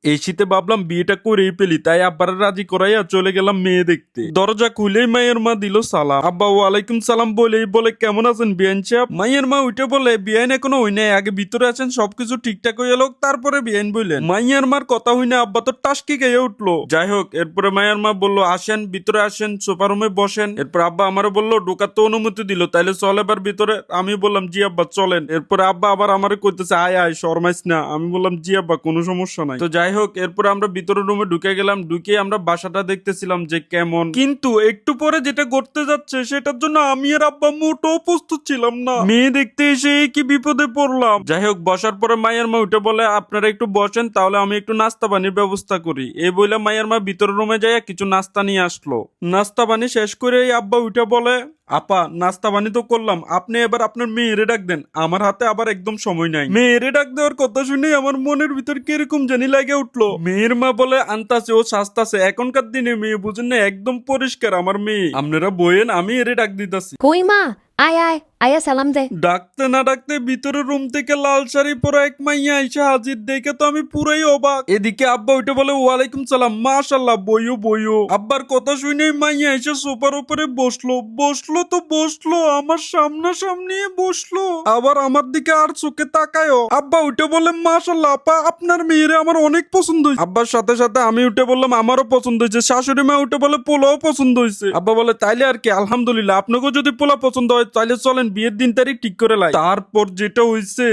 এই শীতে ভাবলাম বিয়েটা করেই ফেলি, তাই আব্বার রাজি করাইয়া চলে গেলাম মেয়ে দেখতে। দরজা খুলেই মায়ের মা দিল সালাম। আব্বা ওয়ালাইকুম সালাম বলেই বলে কেমন আছেন বিয়ান সাহেব। মায়ের মা উঠে বলে বিয়ান এখনো হই নাই, আগে ভিতরে আছেন, সবকিছু ঠিকঠাক হয়ে এলো তারপরে বিয়ান বললেন। মাইয়ার মার কথা হই না, আব্বা তো টাসকি খেয়ে উঠলো। যাই হোক, এরপরে মায়ের মা বললো আসেন ভিতরে আসেন, সোফা রুমে বসেন। এরপর আব্বা আমারে বললো ঢোকার তো অনুমতি দিল, তাইলে চল এবার ভিতরে। আমি বললাম জি আব্বা চলেন। এরপরে আব্বা আবার আমারে কইতেছে আয় আয় শরমাইস না। আমি বললাম জি আব্বা কোনো সমস্যা নাই। তো যাই হোক, এরপরে আমরা ভিতরের রুমে ঢুকে গেলাম। ঢুকে আমরা বাসাটা দেখতেছিলাম যে কেমন, কিন্তু একটু পরে যেটা ঘটতে যাচ্ছে সেটার জন্য আমি আর আব্বা মোটেও প্রস্তুত ছিলাম না। মেয়ে দেখতে এসে কি বিপদে পড়লাম। যাই হোক, বসার পরে মায়ের মা উঠে বলে আপনারা একটু বসেন, তাহলে আমি একটু নাস্তা পানির ব্যবস্থা করি। এই বলে মায়ের মা ভিতরের রুমে যায় কিছু নাস্তা নিয়ে আসলো। নাস্তা পানি শেষ করে আব্বা উঠে বলে আপা নাস্তা পানি তো করলাম, আপনি এবার আপনার মেয়েরে ডাক দেন, আমার হাতে আবার একদম সময় নাই। মেয়েরে ডাক দেওয়ার কথা শুনে আমার মনের ভিতর কিরকম জানি লাগে উঠলো। মেয়ের মা বলে আনতাছে ও সাজতাছে, এখনকার দিনে মেয়ে বুঝেন না, একদম পরিষ্কার আমার মেয়ে। আপনারা বইয়েন, আমি এরে ডাক দিতাছি। কই মা, আয় আয় আয়া সালাম দে। ডাকতে না ডাকতে ভিতরের রুম থেকে লাল শাড়ি পরা এক মাইয়া আইসা হাজির, দেখে তো আমি পুরাই অবাক। এদিকে আব্বা উঠে বলে ওয়ালাইকুম সালাম, মাশাল্লাহ বইও বইও। আব্বার কথা শুনে মাইয়া এসে সোফার উপরে বসলো। বসলো তো বসলো, আমার সামনাসামনি বসলো, আবার আমার দিকে আর চোখে তাকায়ও। আব্বা উঠে বলে মাশাল্লাহ আপা, আপনার মেয়েরে আমার অনেক পছন্দ হয়েছে। আব্বার সাথে সাথে আমি উঠে বললাম আমারও পছন্দ হয়েছে। শাশুড়ি মা উঠে বলে পোলাও পছন্দ হয়েছে। আব্বা বলে তাইলে আর কি, আলহামদুলিল্লাহ, আপনাকেও যদি পোলা পছন্দ হয় তাইলে চলেন বিয়ের দিন তারিখ ঠিক করে লাই। তারপর যেটা হয়েছে